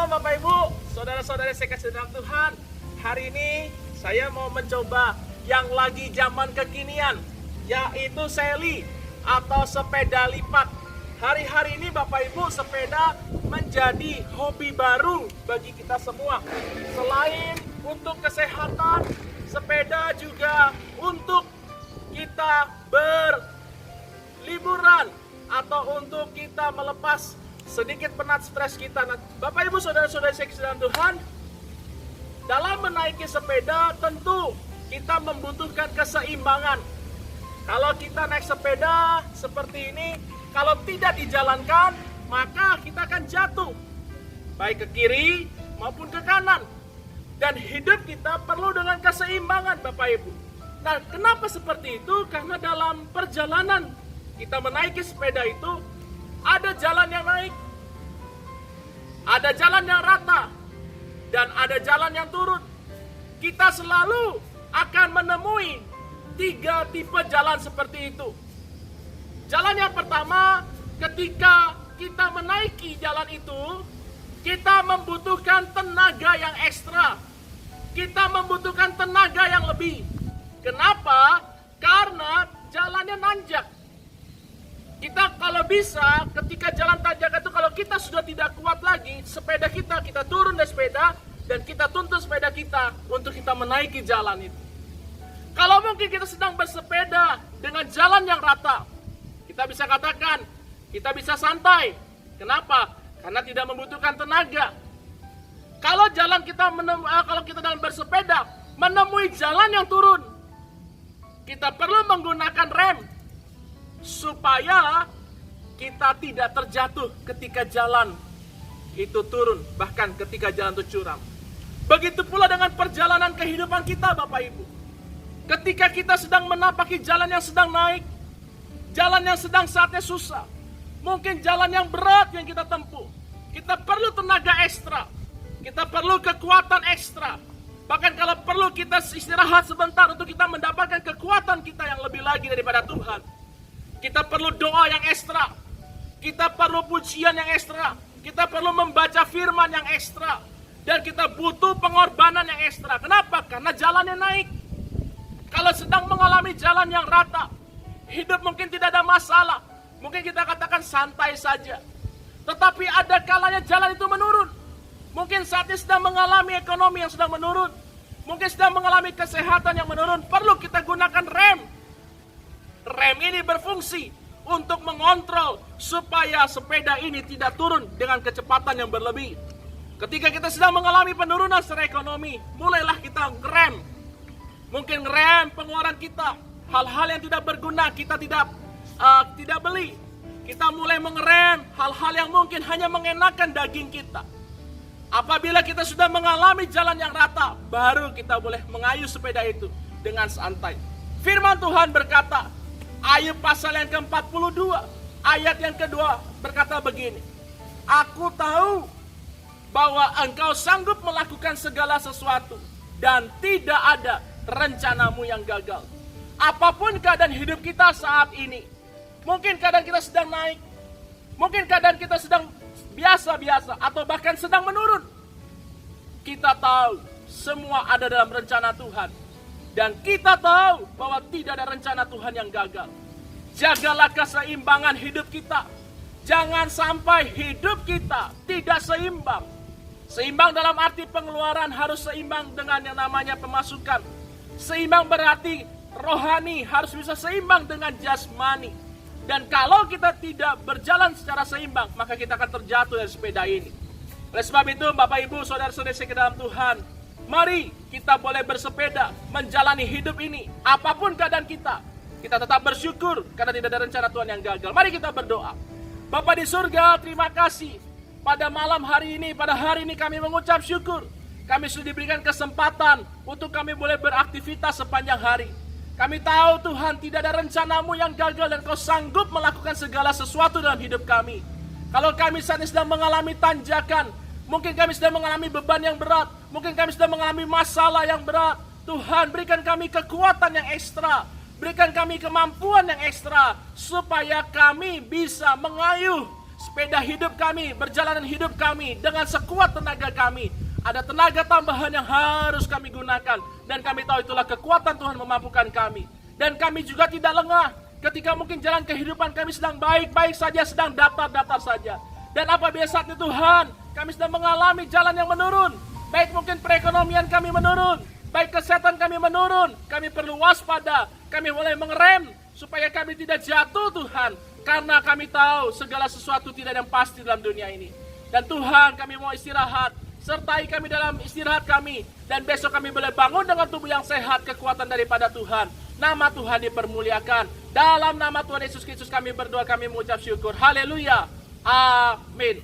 Shalom Bapak Ibu, saudara-saudara saya kasih dalam Tuhan. Hari ini saya mau mencoba yang lagi zaman kekinian, yaitu seli atau sepeda lipat. Hari-hari ini Bapak Ibu, sepeda menjadi hobi baru bagi kita semua. Selain untuk kesehatan, sepeda juga untuk kita berliburan atau untuk kita melepas sedikit penat stres kita. Nah, Bapak Ibu saudara-saudara saya kasih dalam Tuhan, dalam menaiki sepeda tentu kita membutuhkan keseimbangan. Kalau kita naik sepeda seperti ini, kalau tidak dijalankan, maka kita akan jatuh, baik ke kiri maupun ke kanan. Dan hidup kita perlu dengan keseimbangan Bapak Ibu. Nah, kenapa seperti itu? Karena dalam perjalanan kita menaiki sepeda itu, ada jalan yang naik, ada jalan yang rata, dan ada jalan yang turun. Kita selalu akan menemui 3 tipe jalan seperti itu. Jalan yang pertama, ketika kita menaiki jalan itu, kita membutuhkan tenaga yang ekstra. Kita membutuhkan tenaga yang lebih. Kenapa? Karena jalannya nanjak. Kita kalau bisa, ketika jalan tanjak itu, kalau kita sudah tidak kuat lagi, sepeda kita turun dari sepeda, dan kita tuntun sepeda kita untuk kita menaiki jalan itu. Kalau mungkin kita sedang bersepeda dengan jalan yang rata, kita bisa katakan, kita bisa santai. Kenapa? Karena tidak membutuhkan tenaga. Kalau kalau kita dalam bersepeda, menemui jalan yang turun, kita perlu menggunakan rem, supaya kita tidak terjatuh ketika jalan itu turun, bahkan ketika jalan itu curam. Begitu pula dengan perjalanan kehidupan kita Bapak Ibu. Ketika kita sedang menapaki jalan yang sedang naik, jalan yang sedang saatnya susah, mungkin jalan yang berat yang kita tempuh, kita perlu tenaga ekstra, kita perlu kekuatan ekstra. Bahkan kalau perlu kita istirahat sebentar untuk kita mendapatkan kekuatan kita yang lebih lagi daripada Tuhan. Kita perlu doa yang ekstra, kita perlu pujian yang ekstra, kita perlu membaca firman yang ekstra, dan kita butuh pengorbanan yang ekstra. Kenapa? Karena jalannya naik. Kalau sedang mengalami jalan yang rata, hidup mungkin tidak ada masalah, mungkin kita katakan santai saja. Tetapi ada kalanya jalan itu menurun. Mungkin saat ini sedang mengalami ekonomi yang sedang menurun, mungkin sedang mengalami kesehatan yang menurun, perlu kita gunakan rem. Rem ini berfungsi untuk mengontrol supaya sepeda ini tidak turun dengan kecepatan yang berlebih. Ketika kita sedang mengalami penurunan secara ekonomi, mulailah kita ngerem. Mungkin ngerem pengeluaran kita, hal-hal yang tidak berguna kita tidak beli. Kita mulai mengerem hal-hal yang mungkin hanya mengenakan daging kita. Apabila kita sudah mengalami jalan yang rata, baru kita boleh mengayuh sepeda itu dengan santai. Firman Tuhan berkata, Ayub pasal yang ke-42, ayat yang kedua berkata begini, Aku tahu bahwa engkau sanggup melakukan segala sesuatu, dan tidak ada rencanamu yang gagal. Apapun keadaan hidup kita saat ini, mungkin keadaan kita sedang naik, mungkin keadaan kita sedang biasa-biasa, atau bahkan sedang menurun. Kita tahu semua ada dalam rencana Tuhan. Dan kita tahu bahwa tidak ada rencana Tuhan yang gagal. Jagalah keseimbangan hidup kita. Jangan sampai hidup kita tidak seimbang. Seimbang dalam arti pengeluaran harus seimbang dengan yang namanya pemasukan. Seimbang berarti rohani harus bisa seimbang dengan jasmani. Dan kalau kita tidak berjalan secara seimbang, maka kita akan terjatuh dari sepeda ini. Oleh sebab itu, Bapak Ibu, saudara-saudara saya ke dalam Tuhan, mari kita boleh bersepeda, menjalani hidup ini. Apapun keadaan kita tetap bersyukur karena tidak ada rencana Tuhan yang gagal. Mari kita berdoa. Bapa di surga, terima kasih. Pada malam hari ini, pada hari ini kami mengucap syukur. Kami sudah diberikan kesempatan untuk kami boleh beraktivitas sepanjang hari. Kami tahu Tuhan tidak ada rencanamu yang gagal dan Kau sanggup melakukan segala sesuatu dalam hidup kami. Kalau kami saat ini sedang mengalami tanjakan, mungkin kami sedang mengalami beban yang berat, mungkin kami sedang mengalami masalah yang berat, Tuhan berikan kami kekuatan yang ekstra, berikan kami kemampuan yang ekstra, supaya kami bisa mengayuh sepeda hidup kami, perjalanan hidup kami, dengan sekuat tenaga kami, ada tenaga tambahan yang harus kami gunakan. Dan kami tahu itulah kekuatan Tuhan memampukan kami. Dan kami juga tidak lengah ketika mungkin jalan kehidupan kami sedang baik-baik saja, sedang datar-datar saja. Dan apabila saat itu Tuhan, kami sedang mengalami jalan yang menurun. Baik mungkin perekonomian kami menurun, baik kesehatan kami menurun. Kami perlu waspada, kami mulai mengerem supaya kami tidak jatuh Tuhan. Karena kami tahu segala sesuatu tidak ada yang pasti dalam dunia ini. Dan Tuhan, kami mau istirahat. Sertai kami dalam istirahat kami. Dan besok kami boleh bangun dengan tubuh yang sehat, kekuatan daripada Tuhan. Nama Tuhan dipermuliakan. Dalam nama Tuhan Yesus Kristus kami berdoa, kami mengucap syukur. Haleluya. Amin.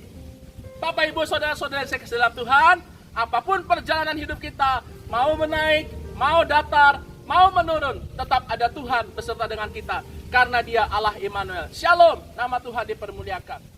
Bapak, Ibu, Saudara-saudara yang saya kasih dalam Tuhan, apapun perjalanan hidup kita, mau menaik, mau datar, mau menurun, tetap ada Tuhan beserta dengan kita. Karena Dia Allah Immanuel. Shalom. Nama Tuhan dipermuliakan.